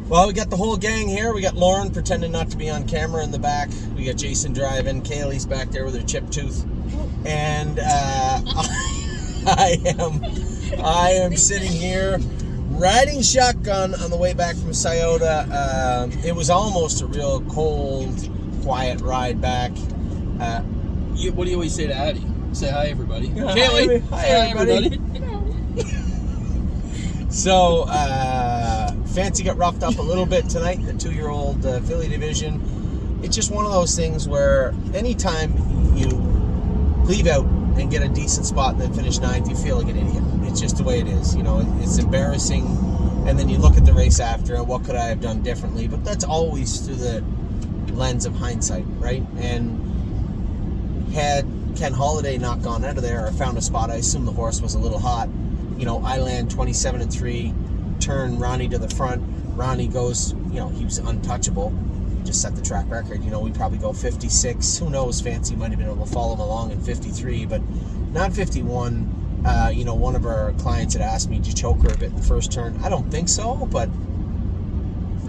Well, we got the whole gang here. We got Lauren pretending not to be on camera in the back. We got Jason driving. Kaylee's back there with her chip tooth. And I am sitting here riding shotgun on the way back from Scioto. It was almost a real cold, quiet ride back. What do you always say to Addie? Say hi, everybody. Kaylee, hi everybody. So, Fancy got roughed up a little bit tonight in the 2-year-old filly division. It's just one of those things where anytime you leave out and get a decent spot and then finish 9th, you feel like an idiot. It's just the way it is. You know, it's embarrassing. And then you look at the race after and what could I have done differently? But that's always through the lens of hindsight, right? And had Ken Holiday not gone out of there or found a spot, I assume the horse was a little hot. You know, I land 27-3, turn Ronnie to the front. Ronnie goes, you know, he was untouchable. Just set the track record. You know, we probably go 56. Who knows? Fancy might have been able to follow him along in 53, but not 51. You know, one of our clients had asked me, did you choke her a bit in the first turn? I don't think so, but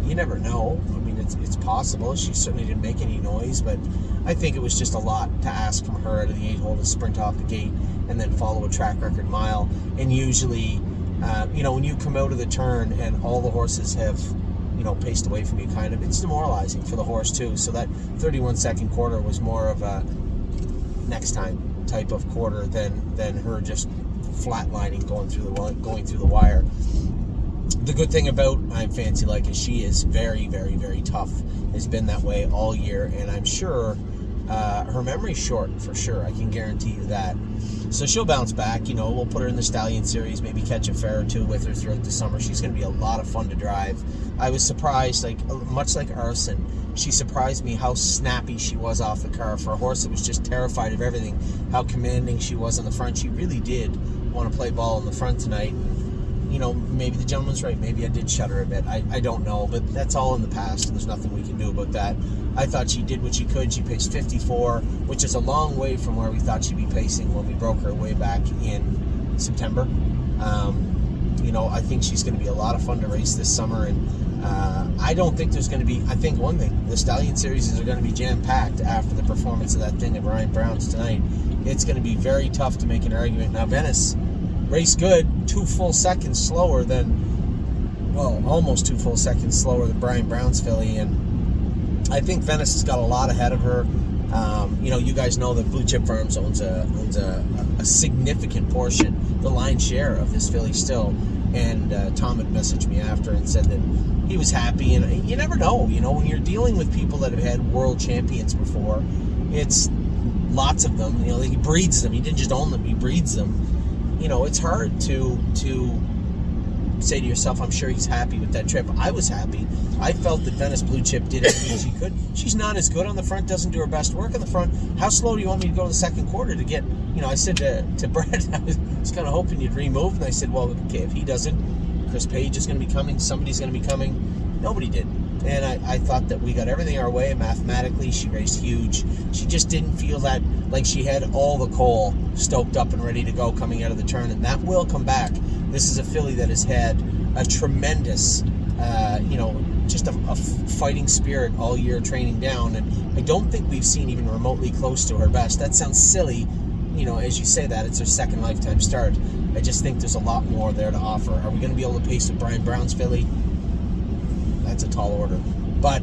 you never know. I mean, it's possible. She certainly didn't make any noise, but I think it was just a lot to ask from her out of the 8-hole to sprint off the gate and then follow a track record mile. And usually, you know, when you come out of the turn and all the horses have, you know, paced away from you, kind of, it's demoralizing for the horse too. So that 31-second quarter was more of a next time type of quarter than her just flatlining going through the wire. The good thing about I'm Fancy Like is she is very, very, very tough. Has been that way all year, and I'm sure her memory's short for sure. I can guarantee you that. So she'll bounce back. You know, we'll put her in the Stallion Series, maybe catch a fair or two with her throughout the summer. She's going to be a lot of fun to drive. I was surprised, like much like Arson, she surprised me how snappy she was off the car for a horse that was just terrified of everything. How commanding she was on the front. She really did want to play ball in the front tonight. You know, maybe the gentleman's right. Maybe I did shut her a bit. I don't know, but that's all in the past, and there's nothing we can do about that. I thought she did what she could. She paced 54, which is a long way from where we thought she'd be pacing when we broke her way back in September. You know, I think she's going to be a lot of fun to race this summer, and I don't think there's going to be, I think one thing, the Stallion Series are going to be jam-packed after the performance of that thing at Ryan Brown's tonight. It's going to be very tough to make an argument. Now, Venice raced good, 2 full seconds slower than, well, almost 2 full seconds slower than Brian Brown's filly, and I think Venice has got a lot ahead of her. You know, you guys know that Blue Chip Farms owns a significant portion, the lion's share of this filly still, and Tom had messaged me after and said that he was happy, and you never know, you know, when you're dealing with people that have had world champions before, it's lots of them, you know, he breeds them, he didn't just own them, he breeds them. You know, it's hard to say to yourself, I'm sure he's happy with that trip. I was happy. I felt that Venice Blue Chip did everything she could. She's not as good on the front, doesn't do her best work on the front. How slow do you want me to go in the second quarter to get, you know, I said to Brett, I was kind of hoping you'd remove, and I said, well, okay, if he doesn't, Chris Page is going to be coming, somebody's going to be coming. Nobody did. And I thought that we got everything our way. Mathematically, she raced huge. She just didn't feel that, like she had all the coal stoked up and ready to go coming out of the turn, and that will come back. This is a filly that has had a tremendous, you know, just a fighting spirit all year training down, and I don't think we've seen even remotely close to her best. That sounds silly, you know, as you say that, it's her second lifetime start. I just think there's a lot more there to offer. Are we going to be able to pace with Brian Brown's filly? That's a tall order, but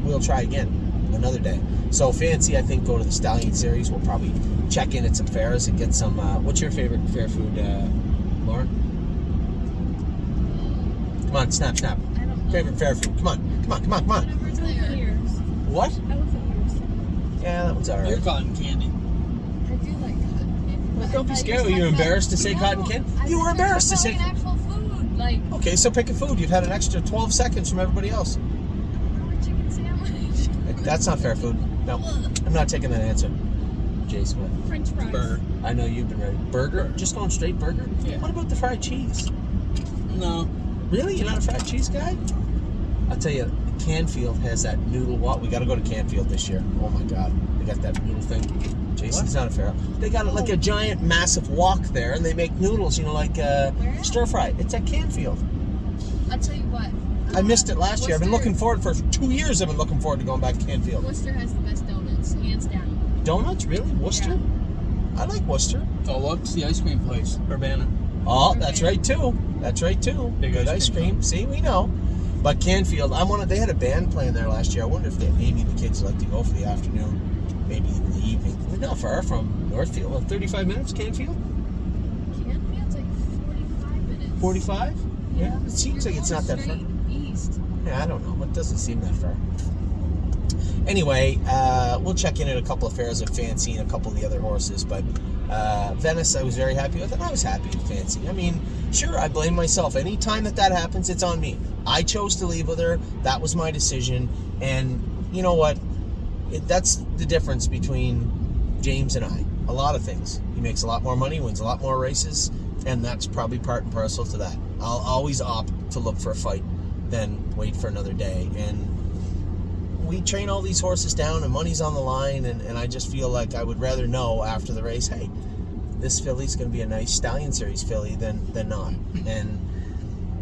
we'll try again another day. So Fancy, I think, go to the Stallion Series. We'll probably check in at some fairs and get some, what's your favorite fair food, Lauren? Come on, snap. I don't know. Favorite fair food. Come on. Whatever's there. What? Elephant ears. Yeah, that one's alright. Your cotton candy. I do like cotton candy. Well, don't be scared. Were you embarrassed to say cotton candy? You were embarrassed to say. An actual food, like. Okay, so pick a food. You've had an extra 12 seconds from everybody else. Chicken sandwich. That's not fair food. No, I'm not taking that answer. Jay Smith. French fries. Burger. I know you've been ready. Burger? Just going straight burger? Yeah. What about the fried cheese? No. Really? You're not a fried cheese guy? I'll tell you, Canfield has that noodle walk. We got to go to Canfield this year. Oh my God. They got that noodle thing. Jason's not a fair. They got like a giant, massive wok there, and they make noodles, you know, like stir fry. It's at Canfield. I'll tell you what. I missed it last year. I've been looking forward for 2 years. I've been looking forward to going back to Canfield. Worcester has the best donuts, hands down. Donuts, really? Worcester? I like Worcester. Oh, what's the ice cream place? Urbana. Oh, that's right too. That's right too. Big Good ice ice cream. cream. See, we know. But Canfield, they had a band playing there last year. I wonder if maybe the kids like to go for the afternoon, maybe in the evening. We're not far from Northfield. Well, 35 minutes, Canfield? Canfield's like 45 minutes. 45? Yeah. It seems You're like it's going not that far. straight East. Yeah, I don't know. It doesn't seem that far. Anyway, we'll check in at a couple of fairs of Fancy and a couple of the other horses, but Venice I was very happy with, and I was happy with Fancy. I mean, sure, I blame myself. Any time that happens, it's on me. I chose to leave with her. That was my decision, and you know what? That's the difference between James and I. A lot of things. He makes a lot more money, wins a lot more races, and that's probably part and parcel to that. I'll always opt to look for a fight than wait for another day, and we train all these horses down and money's on the line, and I just feel like I would rather know after the race, hey, this filly's going to be a nice Stallion Series filly than not. And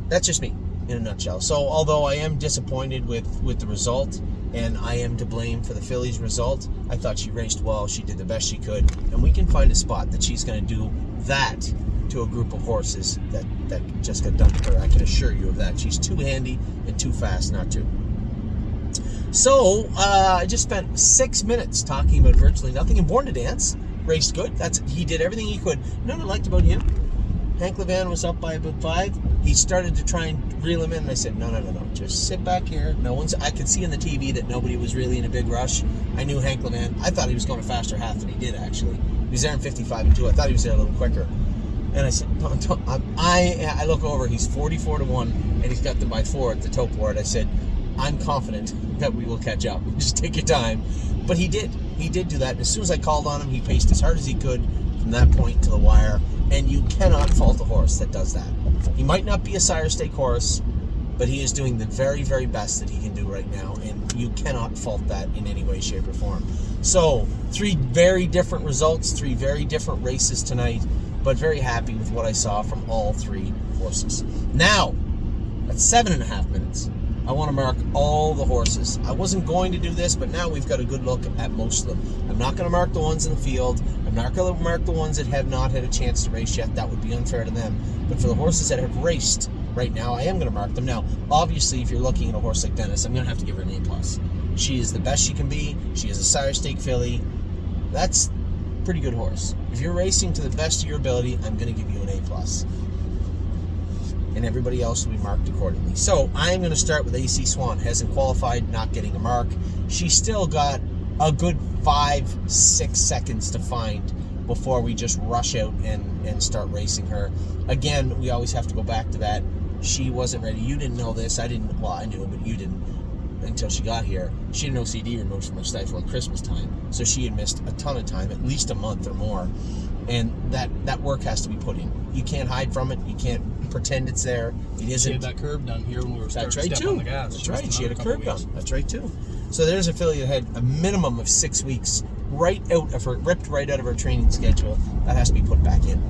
that's just me in a nutshell. So although I am disappointed with the result, and I am to blame for the filly's result, I thought she raced well, she did the best she could, and we can find a spot that she's going to do that to a group of horses that just got done to her. I can assure you of that. She's too handy and too fast not to. So, I just spent 6 minutes talking about virtually nothing. And Born to Dance raced good. He did everything he could. You know what I liked about him? Hank Levan was up by about 5. He started to try and reel him in, and I said, no. Just sit back here. I could see on the TV that nobody was really in a big rush. I knew Hank Levan. I thought he was going a faster half than he did, actually. He was there in 55 and 2. I thought he was there a little quicker. And I said, I look over, he's 44-1, and he's got them by 4 at the toe board. I said, I'm confident that we will catch up. Just take your time. But he did. He did do that. And as soon as I called on him, he paced as hard as he could from that point to the wire. And you cannot fault a horse that does that. He might not be a sire stake horse, but he is doing the very, very best that he can do right now. And you cannot fault that in any way, shape, or form. So, 3 very different results, 3 very different races tonight, but very happy with what I saw from all 3 horses. Now, at 7.5 minutes, I want to mark all the horses. I wasn't going to do this, but now we've got a good look at most of them. I'm not going to mark the ones in the field. I'm not going to mark the ones that have not had a chance to race yet. That would be unfair to them. But for the horses that have raced right now, I am going to mark them. Now, obviously, if you're looking at a horse like Venice, I'm going to have to give her an A+. She is the best she can be. She is a sire stake filly. That's a pretty good horse. If you're racing to the best of your ability, I'm going to give you an A+. And everybody else will be marked accordingly. So I'm going to start with AC Swan. Hasn't qualified, not getting a mark. She's still got a good 5-6 seconds to find before we just rush out and start racing her. Again, we always have to go back to that. She wasn't ready. You didn't know this. I didn't. Well, I knew it, but you didn't until she got here. She had no CD removed from her stifle at Christmas time. So she had missed a ton of time, at least a month or more. And that work has to be put in. You can't hide from it. You can't pretend it's there. It isn't. She had that curb done here when we were starting to step on the gas. That's right. She had a curb done. That's right too. So there's a filly that had a minimum of 6 weeks ripped right out of her training schedule. That has to be put back in.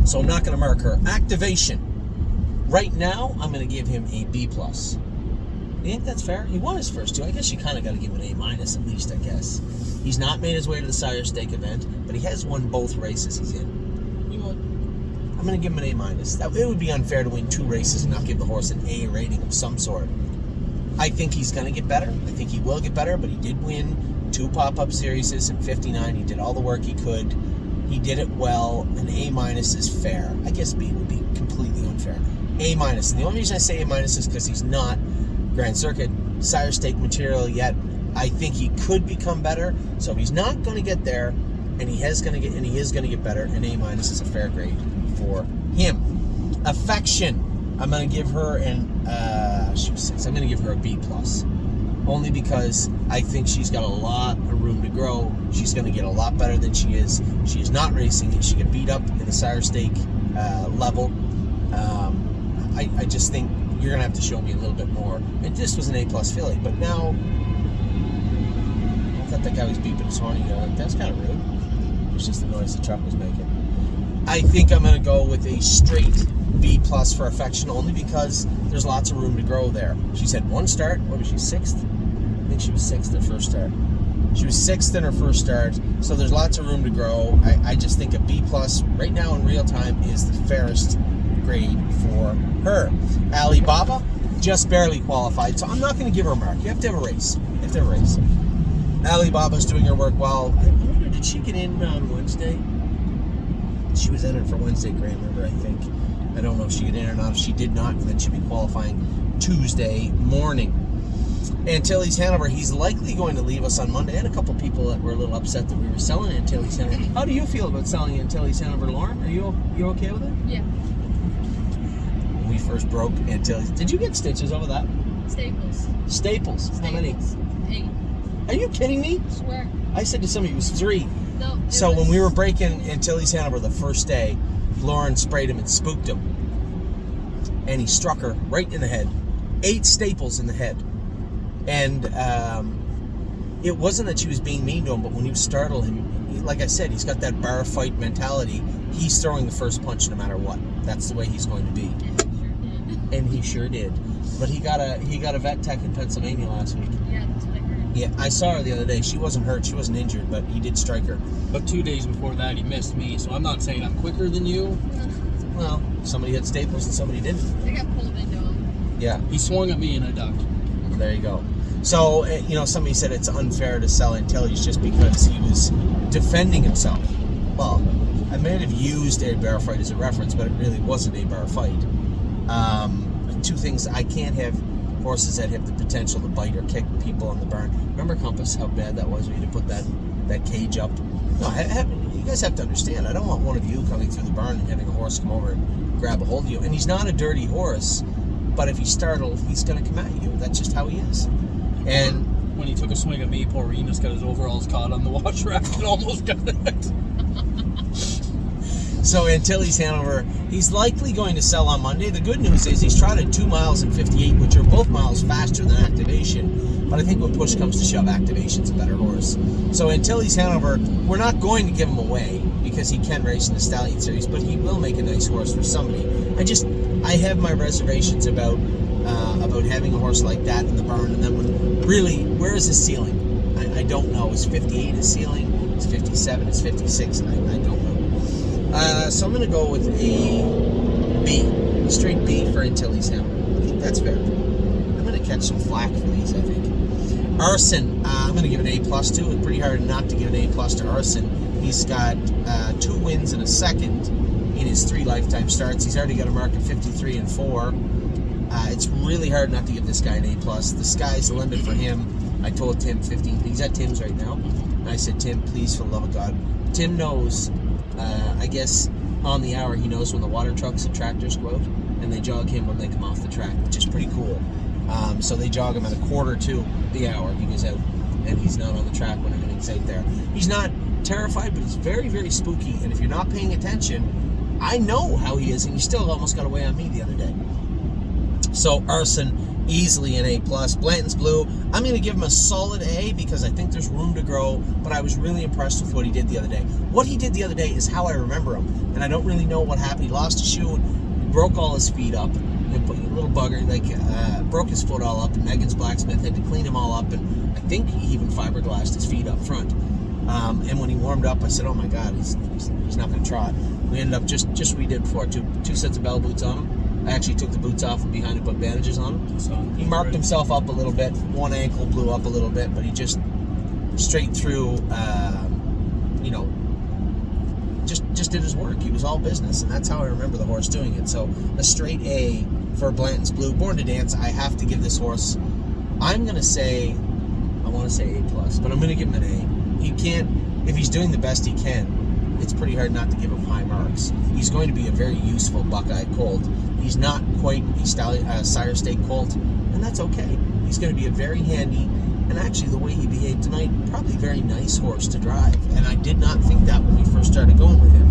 So I'm not going to mark her. Activation. Right now, I'm going to give him a B+. You think that's fair? He won his first 2. I guess you kind of got to give him an A- at least, I guess. He's not made his way to the sire stake event, but he has won both races he's in. You won. I'm going to give him an A-. It would be unfair to win 2 races and not give the horse an A rating of some sort. I think he's going to get better. I think he will get better, but he did win 2 pop-up series in 59. He did all the work he could. He did it well. An A- is fair. I guess B would be completely unfair. A-. And the only reason I say A- is because he's not Grand Circuit sire stake material yet. I think he could become better. So if he's not going to get there, and he is going to get better, an A- is a fair grade for him. Affection. I'm going to give her she was 6. I'm going to give her a B+. Only because I think she's got a lot of room to grow. She's going to get a lot better than she is. She is not racing. She got beat up in the sire stake level. I just think you're going to have to show me a little bit more. And this was an A+ filly, but now I thought that guy was beeping his horn. That's kind of rude. It's just the noise the truck was making. I think I'm going to go with a straight B+. B plus for affection only because there's lots of room to grow there. She's had one start. What was she, 6th? I think she was 6th at first start. She was 6th in her first start, so there's lots of room to grow. I just think a B plus right now in real time is the fairest grade for her. Alibaba just barely qualified, so I'm not going to give her a mark. You have to have a race. Alibaba's doing her work well. I wonder, did she get in on Wednesday? She was entered for Wednesday Grand River, I think. I don't know if she got in or not. If she did not, then she'll be qualifying Tuesday morning. Antilles Hanover, he's likely going to leave us on Monday. And a couple people that were a little upset that we were selling Antilles Hanover. How do you feel about selling Antilles Hanover, Lauren? Are you okay with it? Yeah. When we first broke Antilles, did you get stitches over that? Staples. How many? 8. Are you kidding me? Swear. I said to somebody it was 3. No. So when we were breaking Antilles Hanover the first day, Lauren sprayed him and spooked him. And he struck her right in the head. 8 staples in the head. And it wasn't that she was being mean to him, but when you startle him, like I said, he's got that bar fight mentality. He's throwing the first punch no matter what. That's the way he's going to be. And he sure did. But he got a vet tech in Pennsylvania last week. Yeah, that's what I heard. Yeah, I saw her the other day. She wasn't hurt. She wasn't injured, but he did strike her. But 2 days before that, he missed me. So I'm not saying I'm quicker than you. Well, somebody had staples and somebody didn't. I got pulled into him. Yeah. He swung at me and I ducked. There you go. So, somebody said it's unfair to sell Antilles just because he was defending himself. Well, I may have used a bar fight as a reference, but it really wasn't a bar fight. 2 things. I can't have horses that have the potential to bite or kick people on the barn. Remember, Compass, how bad that was when you had to put that cage up? No, you guys have to understand, I don't want one of you coming through the barn and having a horse come over and grab a hold of you. And he's not a dirty horse, but if he's startled, he's going to come at you. That's just how he is. And when he took a swing at me, poor Remus got his overalls caught on the wash rack and almost got it. So Antilles Hanover, he's likely going to sell on Monday. The good news is he's trotted 2 miles and 58, which are both miles faster than Activation. But I think when push comes to shove, Activation's a better horse. So Antilles Hanover, we're not going to give him away because he can race in the Stallion Series, but he will make a nice horse for somebody. I have my reservations about having a horse like that in the barn, and then really, where is his ceiling? I don't know. Is 58 his ceiling? Is 57? Is 56? I don't know. So I'm going to go with a B, straight B for Antilles Hanover. I think that's fair. I'm going to catch some flack for these, I think. Arson, I'm going to give an A plus to. It's pretty hard not to give an A plus to Arson. He's got 2 wins and a second in his 3 lifetime starts. He's already got a mark of 53 and 4. It's really hard not to give this guy an A plus. The sky's the limit for him. I told Tim 15. He's at Tim's right now. And I said, Tim, please, for the love of God. Tim knows, I guess, on the hour, he knows when the water trucks and tractors go out, and they jog him when they come off the track, which is pretty cool. So they jog him at 1:45 the hour. He goes out, and he's not on the track when everything's out there. He's not terrified, but he's very, very spooky. And if you're not paying attention, I know how he is, and he still almost got away on me the other day. So Arson, easily an A+. Blanton's Blue, I'm going to give him a solid A because I think there's room to grow, but I was really impressed with what he did the other day. What he did the other day is how I remember him, and I don't really know what happened. He lost a shoe, he broke all his feet up, a little bugger, broke his foot all up, and Megan's blacksmith had to clean him all up, and I think he even fiberglassed his feet up front. And when he warmed up, I said, oh my God, he's not going to trot. We ended up just what we did before, two sets of bell boots on him. I actually took the boots off and behind and put bandages on him. So he marked himself up a little bit. One ankle blew up a little bit, but he just straight through, just did his work. He was all business, and that's how I remember the horse doing it. So a straight A for Blanton's Blue. Born to Dance, I have to give this horse, I'm going to say, I want to say A+, but I'm going to give him an A. He can't, if he's doing the best he can, it's pretty hard not to give him high marks. He's going to be a very useful Buckeye colt. He's not quite a Sire State colt, and that's okay. He's going to be a very handy, and actually the way he behaved tonight, probably a very nice horse to drive. And I did not think that when we first started going with him.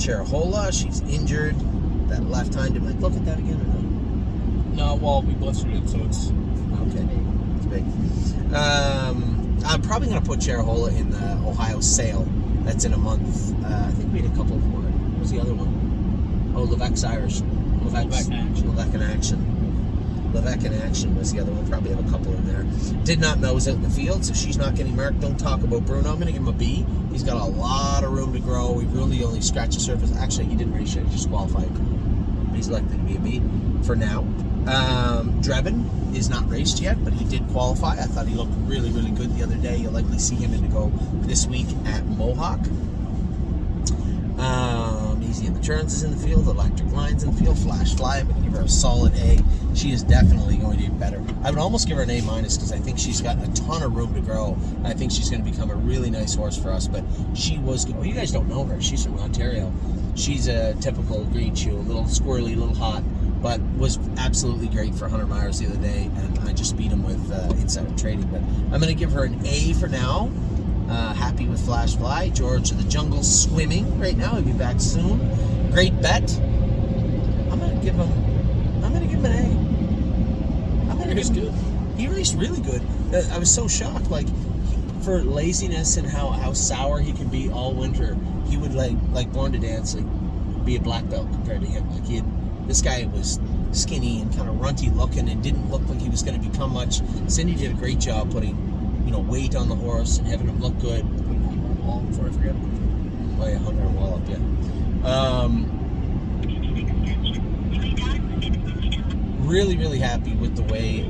Cherahola, she's injured. That left hind, did I look at that again or no? No, well, we blistered it, so it's... Okay, it's big. I'm probably going to put Cherahola in the Ohio Sale That's in a month. I think we had a couple more. What was the other one? Oh, Levesque's Irish. Levesque in Action. Levesque in Action was the other one. Probably have a couple in there. Did not nose out in the field, so she's not getting marked. Don't talk about Bruno. I'm going to give him a B. He's got a lot of room to grow. We really only scratched the surface. Actually, he didn't race yet. He just qualified. He's likely to be a B for now. Drebin is not raced yet, but he did qualify. I thought he looked really, really good the other day. You'll likely see him in to go this week at Mohawk. Easy in the turns is in the field. Electric Lines in the field. Flash Fly, I'm going to give her a solid A. She is definitely going to get better. I would almost give her an A- because I think she's got a ton of room to grow. I think she's going to become a really nice horse for us. But she was, oh, you guys don't know her. She's from Ontario. She's a typical green shoe, a little squirrely, a little hot, but was absolutely great for 100 miles the other day. And I just beat him with Insider Trading. But I'm going to give her an A for now. Happy with Flash Fly. George of the Jungle swimming right now. He'll be back soon. Great Bet. I'm gonna give him an A. He's good. He raced really good. I was so shocked. Like, for laziness and how sour he can be all winter, he would like Born to Dance, like, be a black belt compared to him. Like, this guy was skinny and kind of runty looking and didn't look like he was going to become much. Cindy did a great job putting weight on the horse and having him look good. Wall before I forget. Oh yeah, Hunter and Wallop, yeah. Really, really happy with the way.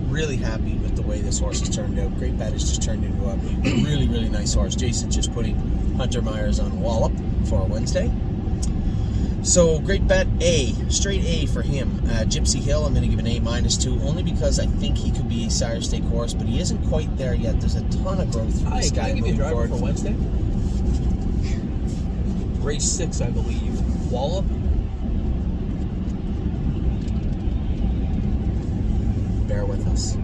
Really happy with the way this horse has turned out. Great Bet has just turned into a really, really nice horse. Jason's just putting Hunter Myers on Wallop for Wednesday. So, Great Bet, A. Straight A for him. Gypsy Hill, I'm going to give an A- too, only because I think he could be a Sire State horse, but he isn't quite there yet. There's a ton of growth for this guy moving forward. For Wednesday? Race 6, I believe. Wallop? Bear with us.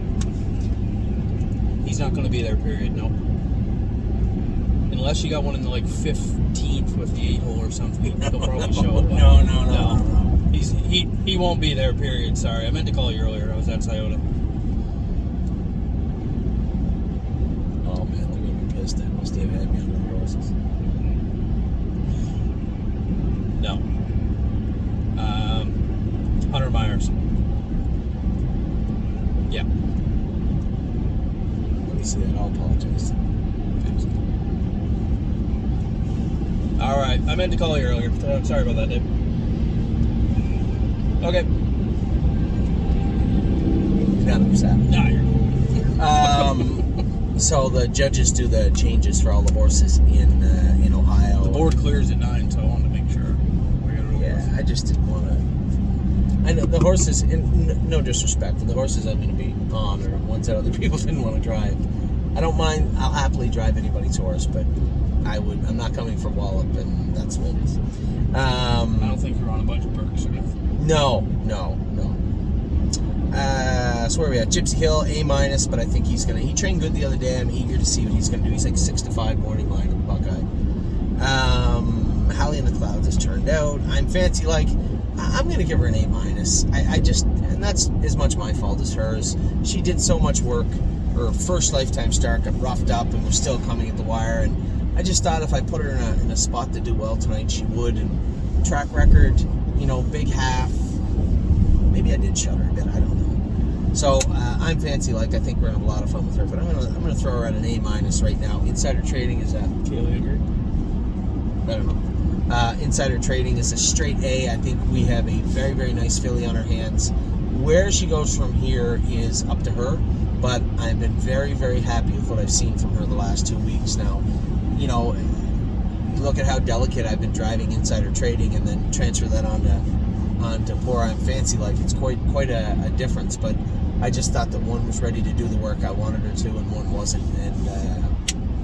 He's not going to be there, period, no. Unless you got one in the 15th with the 8-hole or something, he'll probably show up. No. He won't be there, period. Sorry, I meant to call you earlier. I was at Scioto. Oh man, they're going to be pissed. They must have had me under the horses. No. Hunter Myers. Yeah. Let me see that. I'll apologize. All right, I meant to call you earlier. Sorry about that, Dave. Okay. Not upset. Nah, you're So the judges do the changes for all the horses in Ohio. The board clears at 9, so I wanted to make sure. Yeah, I just didn't want to. I know the horses, and no disrespect, but the horses I'm going to be on are ones that other people didn't want to drive. I don't mind. I'll happily drive anybody's horse, but I'm not coming for Wallop, and that's what it is. I don't think you're on a bunch of perks or nothing. No. So where are we at? Gypsy Hill, A-, but I think he trained good the other day. I'm eager to see what he's going to do. He's like 6-5 morning line of Buckeye. Hallie in the Clouds has turned out. I'm fancy I'm going to give her an A-. And that's as much my fault as hers. She did so much work. Her first lifetime start got roughed up and was still coming at the wire, and I just thought if I put her in a spot to do well tonight, she would. And track record, big half. Maybe I did shut her a bit. I don't know. So I'm fancy. I think we're gonna have a lot of fun with her. But I'm gonna throw her at an A- right now. Insider Trading is a Kaylee agree? I don't know. Insider Trading is a straight A. I think we have a very, very nice filly on our hands. Where she goes from here is up to her. But I've been very, very happy with what I've seen from her the last 2 weeks now. Look at how delicate I've been driving Insider Trading, and then transfer that onto poor I'm Fancy. It's quite a difference. But I just thought that one was ready to do the work I wanted her to, and one wasn't. And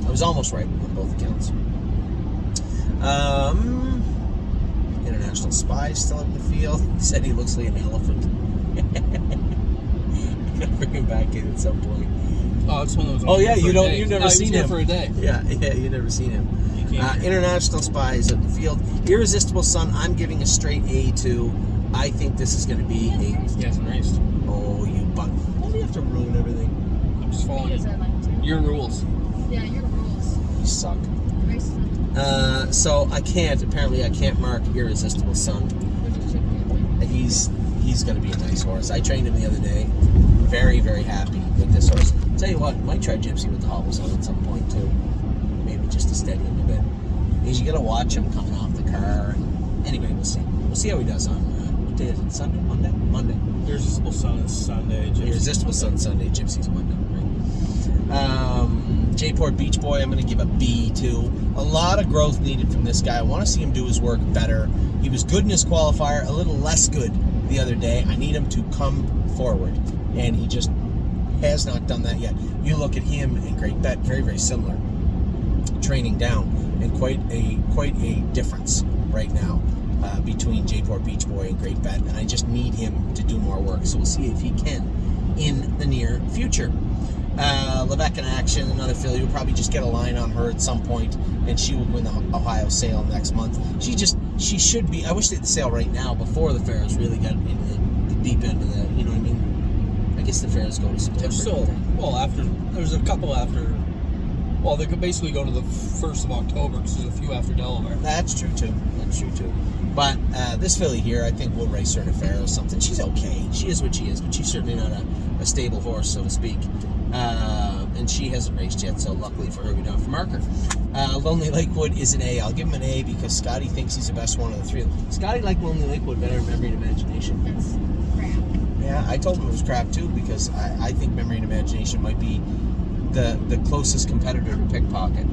I was almost right on both accounts. International Spy still in the field. He said he looks like an elephant. Bring him back in at some point. Oh, it's one of those. Oh yeah, you've never seen him for a day. Yeah, you've never seen him. International Spy is at the field. Irresistible Sun, I'm giving a straight A to. I think this is going to be a. He hasn't raced. Oh, you butt! Why do you have to ruin everything? I'm just following Because I like to. your rules. Yeah, your rules. You suck. nice son. So apparently I can't mark Irresistible Son. He's going to be a nice horse. I trained him the other day. Very, very happy with this horse. Tell you what, might try Gypsy with the hobbles on at some point too. Maybe just to steady him a bit. Because you got to watch him coming off the car. Anyway, we'll see. We'll see how he does on, what day is it? Sunday? Monday? Monday. Irresistible Son is Sunday. Irresistible Sun Sunday. Gypsy's Monday, right? J-Port Beach Boy, I'm going to give a B to. A lot of growth needed from this guy. I want to see him do his work better. He was good in his qualifier, a little less good the other day. I need him to come forward, and he just has not done that yet. You look at him and Great Bet, very, very similar. Training down, and quite a difference right now between J-Port Beach Boy and Great Bet, and I just need him to do more work. So we'll see if he can in the near future. Levesque in action, another filly. We'll probably just get a line on her at some point, and she will win the Ohio sale next month. She should be. I wish they'd sale right now before the fairs really got into the deep end of the. You know what I mean? I guess the fairs go to September. There's a couple after. Well, they could basically go to the 1st of October because there's a few after Delaware. That's true too. But this filly here, I think we'll race her at a fair or something. She's okay. She is what she is, but she's certainly not a stable horse, so to speak. And she hasn't raced yet, so luckily for her, we don't have to mark her. Lonely Lakewood is an A. I'll give him an A because Scotty thinks he's the best one of the three. Scotty liked Lonely Lakewood better than Memory and Imagination. That's crap. Yeah, I told him it was crap too because I think Memory and Imagination might be the closest competitor to Pickpocket.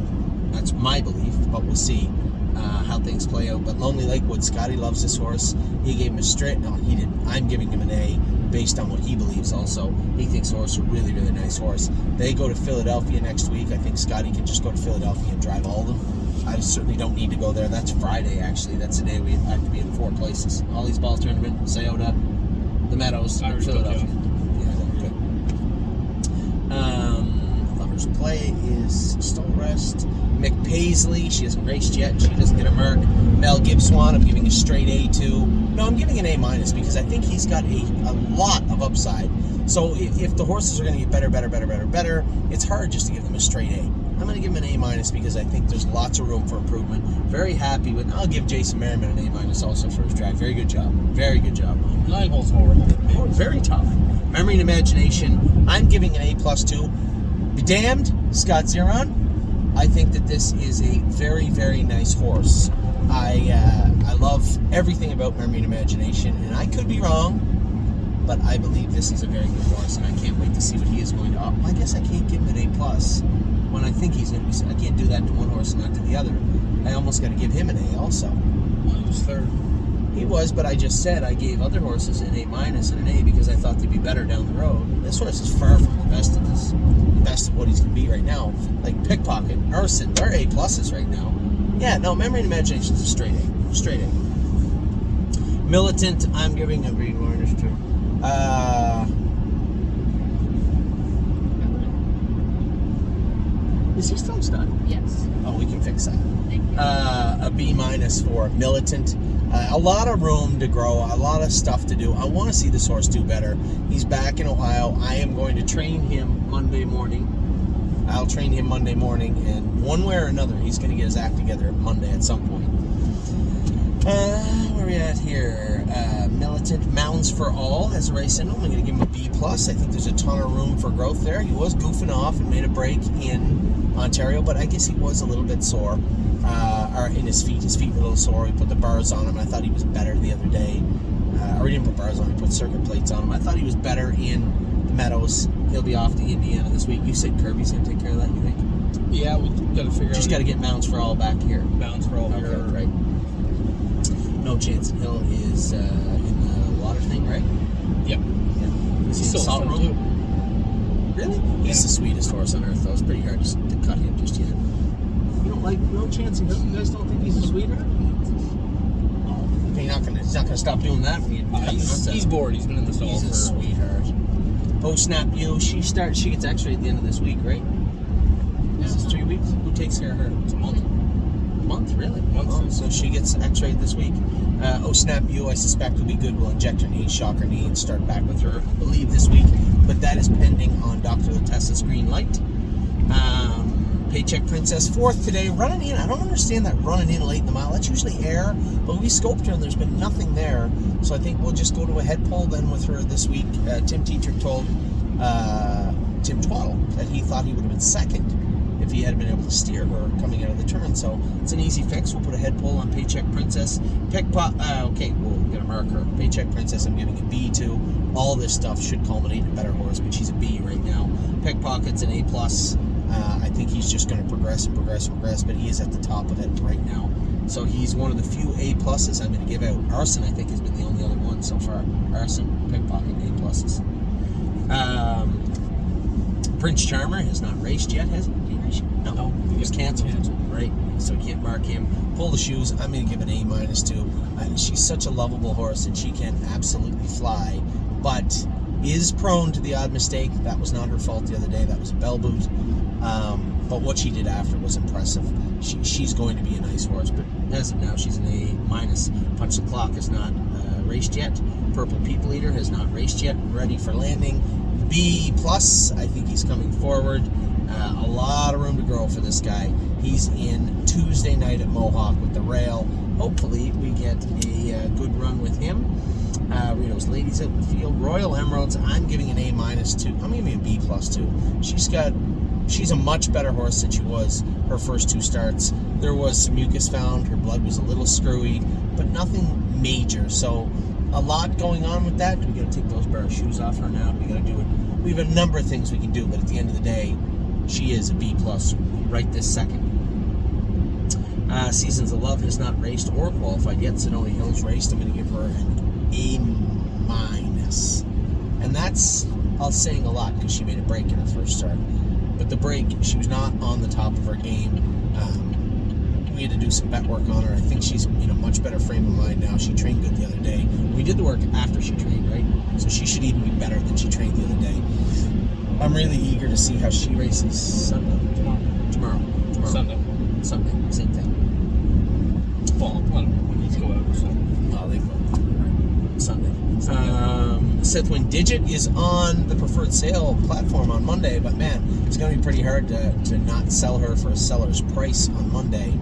That's my belief, but we'll see how things play out. But Lonely Lakewood, Scotty loves this horse. He gave him a straight. No, he didn't. I'm giving him an A based on what he believes also. He thinks the horse is a really, really nice horse. They go to Philadelphia next week. I think Scotty can just go to Philadelphia and drive all of them. I certainly don't need to go there. That's Friday, actually. That's the day we have to be in 4 places. Ollie's Ball Tournament, Sayota, the Meadows, and Philadelphia. Yeah, good. Lover's Play is still rest. Mick Paisley, she hasn't raced yet. She doesn't get a mark. Mel Gibswan, I'm giving a straight A to. No, I'm giving an A- because I think he's got a lot of upside. So if the horses are going to get better, it's hard just to give them a straight A. I'm going to give him an A- because I think there's lots of room for improvement. Very happy with. I'll give Jason Merriman an A- also for his drive. Very good job. 9 holes horrible. Oh, very tough. Memory and Imagination, I'm giving an A+ to. Be damned, Scott Zeron. I think that this is a very, very nice horse. I love everything about Memory and Imagination, and I could be wrong, but I believe this is a very good horse, and I can't wait to see what he is going to. I guess I can't give him an A+ when I think he's going to be. I can't do that to one horse and not to the other. I almost got to give him an A also. Well, he was 3rd. He was, but I just said I gave other horses an A- and an A because I thought they'd be better down the road. This horse is far from the best of this. Best of what he's going to be right now. Like Pickpocket, Arson, they're A+ right now. Yeah, no, Memory and Imagination is a straight A. Militant, I'm giving a green minus to. Is he still stuck? Yes. Oh, we can fix that. Thank you. A B- for Militant. A lot of room to grow, a lot of stuff to do. I want to see this horse do better. He's back in Ohio. I am going to train him Monday morning. I'll train him Monday morning, and one way or another, he's going to get his act together Monday at some point. Where are we at here? Militant Mountains for All has a race in him. I'm going to give him a B+. I think there's a ton of room for growth there. He was goofing off and made a break in Ontario, but I guess he was a little bit sore. Or in his feet were a little sore. We put the bars on him. I thought he was better the other day. Or he didn't put bars on him, he put circuit plates on him. I thought he was better in the Meadows. He'll be off to Indiana this week. You said Kirby's going to take care of that, you think? Yeah, we got to figure out. Just got to get Mounds for All back here. Mounds for All here. Right. No Chance in Hill is in the water thing, right? Yep. Yeah. Is he in the salt room? Really? He's the sweetest horse on earth, though. It's pretty hard to cut him just yet. You don't like No Chance in Hill? You guys don't think he's a sweetheart? Oh, he's not gonna stop doing that when you. He's bored. He's been in the stall. He's a sweetheart. Oh Snap You. She gets X-ray at the end of this week, right? Is this 3 weeks? Who takes care of her? It's a month. Month, really? Month. Oh, so she gets X-rayed this week. Oh Snap You, I suspect will be good. We'll inject her knee, shock her knee, and start back with her, I believe, this week. But that is pending on Dr. Latessa's green light. Paycheck Princess, 4th today, running in. I don't understand that running in late in the mile. That's usually air, but we scoped her and there's been nothing there. So I think we'll just go to a head pull then with her this week. Tim Tetrick told Tim Twaddle that he thought he would have been second if he had been able to steer her coming out of the turn. So it's an easy fix. We'll put a head pull on Paycheck Princess. Okay, we're going to mark her. Paycheck Princess, I'm giving a B to. All this stuff should culminate in a better horse, but she's a B right now. Pickpocket's an A+. I think he's just going to progress, but he is at the top of it right now. So he's one of the few A+ I'm going to give out. Arson, I think, has been the only other one so far. Arson, Pickpocket, A+. Prince Charmer has not raced yet, has he? Did he race yet? No, he was canceled. Right, so we can't mark him. Pull the shoes, I'm going to give an A- too. She's such a lovable horse, and she can absolutely fly, but is prone to the odd mistake. That was not her fault the other day. That was a bell boot. But what she did after was impressive. She's going to be a nice horse, but as of now, she's an A-. Punch the Clock has not raced yet. Purple People Eater has not raced yet. Ready for landing. B+, I think he's coming forward. A lot of room to grow for this guy. He's in Tuesday night at Mohawk with the rail. Hopefully we get a good run with him. Reno's Ladies out in the field. Royal Emeralds, I'm giving an A- too. I'm giving a B+ too. She's a much better horse than she was her first 2 starts. There was some mucus found. Her blood was a little screwy, but nothing major. So a lot going on with that. We got to take those bare shoes off her now. We got to do it. We have a number of things we can do, but at the end of the day, she is a B+ right this second. Seasons of Love has not raced or qualified yet. Sonoma Hills raced. I'm going to give her an A-. And that's saying a lot because she made a break in her first start. But the break, she was not on the top of her game. We had to do some bet work on her. I think she's in a much better frame of mind now. She trained good the other day. We did the work after she trained, right? So she should even be better than she trained the other day. I'm really eager to see how she races Sunday. Tomorrow. Sunday. Same thing. Well, when you go out or something. Oh, they go. Sunday. Sithwin Digit is on the preferred sale platform on Monday, but man, it's going to be pretty hard to not sell her for a seller's price on Monday.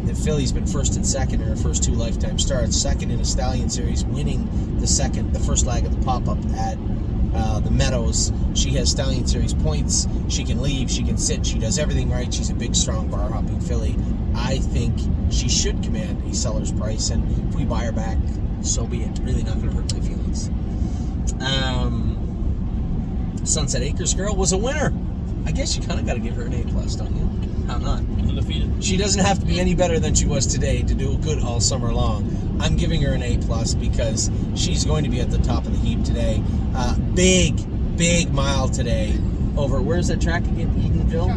The filly's been first and second in her first 2 lifetime starts, second in a Stallion Series, winning the first leg of the pop-up at the Meadows. She has Stallion Series points. She can leave, she can sit, she does everything right. She's a big, strong, bar-hopping filly. I think she should command a seller's price, and if we buy her back, so be it. Really not going to hurt my feelings. Sunset Acres Girl was a winner. I guess you kind of got to give her an A+, don't you? How not? Undefeated. She doesn't have to be any better than she was today to do good all summer long. I'm giving her an A+ because she's going to be at the top of the heap today. Big mile today over, where's that track again? Edenville?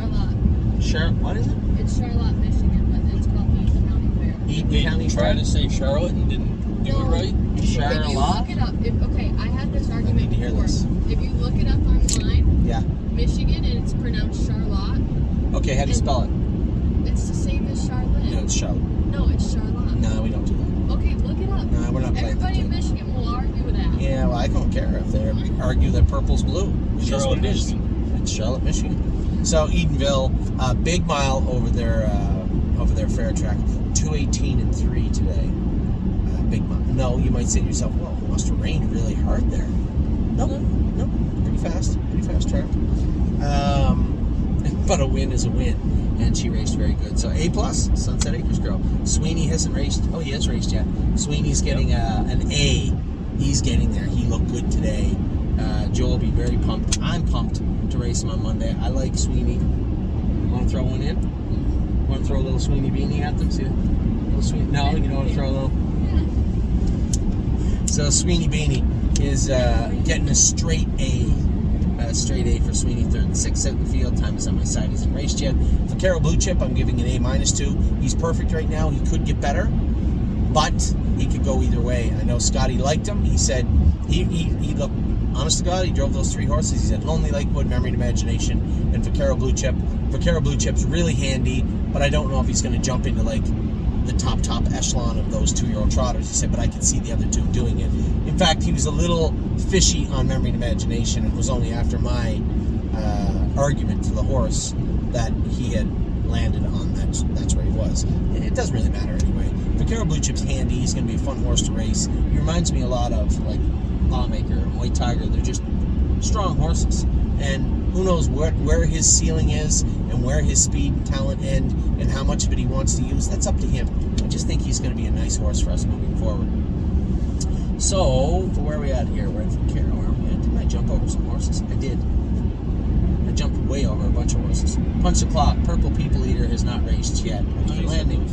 What is it? It's Charlotte, Michigan, but it's called Eden County Fair. Eden County Try Fair? to say Charlotte and didn't do it right? If you Charlotte? look it up, I had this argument need to hear before. this. If you look it up online, Yeah. Michigan, and it's pronounced Charlotte. Okay, how do you spell it? It's the same as Charlotte. No, it's Charlotte. No, it's Charlotte. No, we don't do that. Okay, look it up. No, we're not playing that Everybody in game. Michigan will argue with that. Yeah, well, I don't care if they argue that purple's blue. It is what it is. Michigan. It's Charlotte, Michigan. So Edenville, big mile over their fair track, 2:18.3 today. Big mile. No, you might say to yourself, well, it must have rained really hard there. No, pretty fast track. But a win is a win, and she raced very good. So A+, Sunset Acres Girl. Sweeney hasn't raced. Oh, he has raced yet. Sweeney's getting an A. He's getting there. He looked good today. Joe will be very pumped. I'm pumped to race him on Monday. I like Sweeney. Want to throw one in? Want to throw a little Sweeney beanie at them? See, a little Sweeney. No, you don't want to throw a little. So Sweeney beanie is getting a straight A. Straight A for Sweeney, 3rd and 6th out in the field. Time is on my side. Hasn't raced yet. For Carol Blue Chip, I'm giving an A- too. He's perfect right now. He could get better, but he could go either way. I know Scotty liked him. He said he looked, honest to God, he drove those 3 horses. He said Lonely Lakewood, Memory and Imagination, and for Carol Blue Chip. For Carol Blue Chip's really handy, but I don't know if he's going to jump into like the top echelon of those 2-year-old trotters. He said, but I could see the other 2 doing it. In fact, he was a little fishy on Memory and Imagination. It was only after my argument to the horse that he had landed on. That's where he was. It doesn't really matter anyway. Vaquero Blue Chip's handy. He's going to be a fun horse to race. He reminds me a lot of like Lawmaker and White Tiger. They're just strong horses, and who knows where his ceiling is and where his speed and talent end and how much of it he wants to use. That's up to him. I just think he's going to be a nice horse for us moving forward. So, where are we at here? We're at Vaquero, aren't we? Didn't I jump over some horses? I did. I jumped way over a bunch of horses. Punch the clock. Purple People Eater has not raced yet. Landing.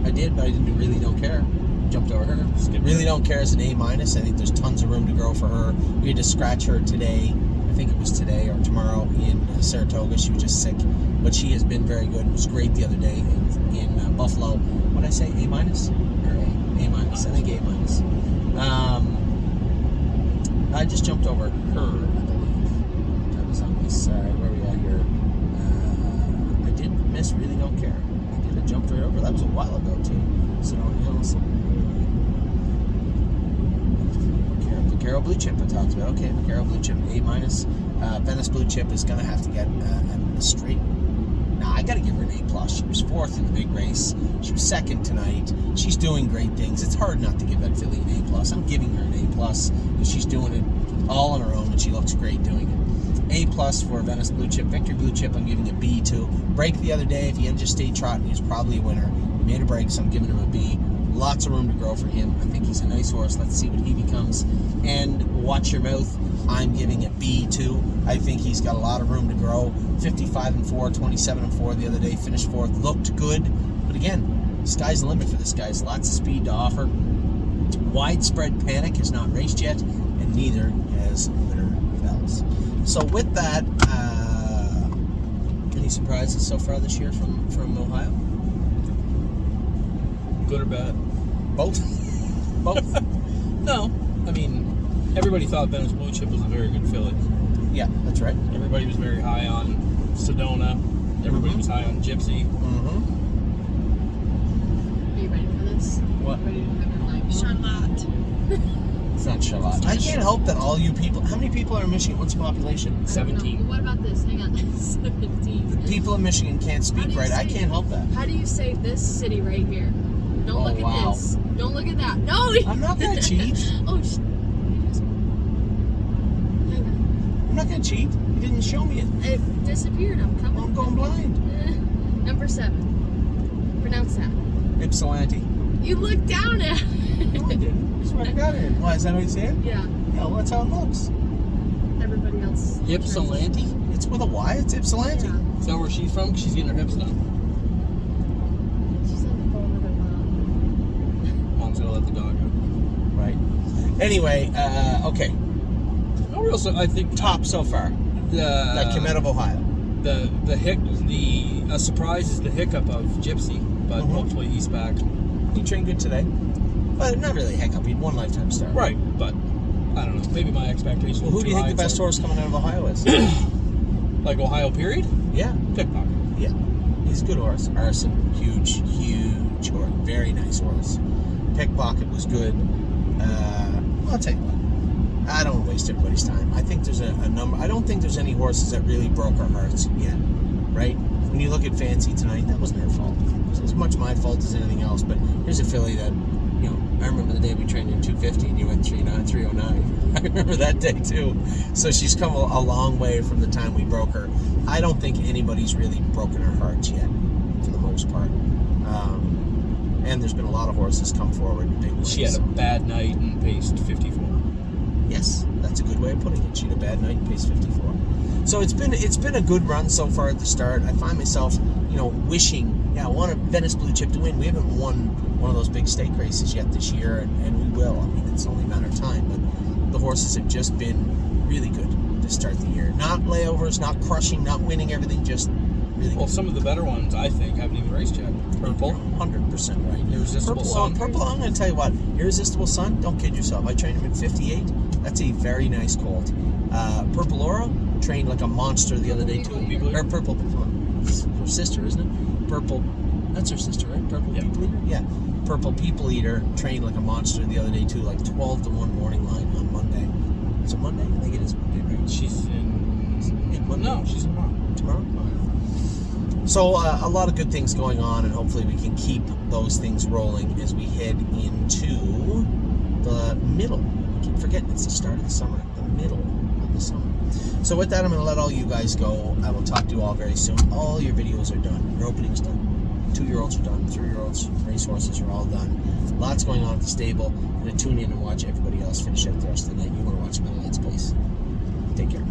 I did, but I really don't care. Jumped over her. Really don't care as an A-. I think there's tons of room to grow for her. We had to scratch her today. I think it was today or tomorrow in Saratoga. She was just sick, but she has been very good. It was great the other day in Buffalo. What did I say? A- or A? A-. I think A-. I just jumped over her, I believe. That was on this side. Where are we at here? I did miss. Really don't care. I jumped right over. That was a while ago too. So Vaquero Blue Chip I talked about. Okay, Vaquero Blue Chip A-. Venice Blue Chip is going to have to get a straight. Nah, I got to give her an A+. She was 4th in the big race. She was 2nd tonight. She's doing great things. It's hard not to give that filly an A+. I'm giving her an A+ because she's doing it all on her own and she looks great doing it. A+ for Venice Blue Chip. Victory Blue Chip I'm giving a B to. Break the other day, if he had just stayed trotting, he was probably a winner. He made a break, so I'm giving him a B. Lots of room to grow for him. I think he's a nice horse. Let's see what he becomes. And watch your mouth. I'm giving it B too. I think he's got a lot of room to grow. 55-4, 27-4 the other day. Finished 4th. Looked good. But again, sky's the limit for this guy. Lots of speed to offer. Widespread Panic has not raced yet, and neither has Winter Bells. So with that, any surprises so far this year from Ohio? Good or bad? Both. Both. No. I mean, everybody thought Venice Blue Chip was a very good filly. Yeah, that's right. Everybody was very high on Sedona. Everybody was high on Gypsy. Mm-hmm. Are you ready for this? What? Ready to have your life? Charlotte. It's not Charlotte. I can't help that all you people... How many people are in Michigan? What's the population? 17. Well, what about this? Hang on. 17. The people in Michigan can't speak right. I can't help that. How do you say this city right here? Don't look at this. Don't look at that. No! I'm not going to cheat. Oh, hang on. I'm not going to cheat. You didn't show me it. It disappeared. I'm coming. Well, I'm going blind. Number 7. Pronounce that. Ypsilanti. You look down at it. No, I didn't. That's where I got it. Why, is that what you said? Yeah. Yeah, well, that's how it looks. Everybody else. Ypsilanti? It's with a Y. It's Ypsilanti. Yeah. Is that where she's from? She's getting her hips done. She's on the phone with her mom. Mom's gonna let the dog out. Right. Anyway, okay. No real, so I think Top so far. That came out of Ohio. A surprise is the hiccup of Gypsy, but hopefully he's back. He trained good today. But not really a hiccup. He had one lifetime start. Right, but I don't know. Maybe my expectations. Well, who do you think the best horse coming out of Ohio is? Like Ohio, period? Yeah. Pickpocket. Yeah. He's a good horse. Arson, huge horse. Very nice horse. Pickpocket was good. I'll tell you what. I don't waste everybody's time. I think there's a number. I don't think there's any horses that really broke our hearts yet. Right? When you look at Fancy tonight, that wasn't her fault. It was as much my fault as anything else. But here's a filly that, you know, I remember the day we trained in 250 and you went 309. I remember that day too. So she's come a long way from the time we broke her. I don't think anybody's really broken her hearts yet, for the most part. And there's been a lot of horses come forward in big ways. She had a bad night and paced 54. Yes, that's a good way of putting it. She had a bad night and paced 54. So it's been a good run so far at the start. I find myself, wishing, I want a Venice Blue Chip to win. We haven't won one of those big stake races yet this year, and we will. I mean, it's only a matter of time. But the horses have just been really good to start the year. Not layovers, not crushing, not winning everything, just really good. Well, some of the better ones, I think, haven't even raced yet. Purple. 100% right. Irresistible Sun. Purple, I'm going to tell you what. Irresistible Sun, don't kid yourself. I trained him in 58. That's a very nice colt. Purple Aura, trained like a monster the other day too. Or Purple, it's her sister, isn't it? Purple, that's her sister, right? Purple People Eater? Yeah. Purple People Eater, trained like a monster the other day too, like 12 to 1 morning line on Monday. Is it Monday? I think it is Monday, right? She's in Monday? No, she's in tomorrow. Tomorrow? So a lot of good things going on, and hopefully we can keep those things rolling as we head into the middle. I keep forgetting it's the start of the summer, the middle of the summer. So with that, I'm going to let all you guys go. I will talk to you all very soon. All your videos are done. Your opening's done. 2-year-olds are done. 3-year-olds, racehorses are all done. Lots going on at the stable. I'm going to tune in and watch everybody else finish out the rest of the night. You want to watch my lights, please. Take care.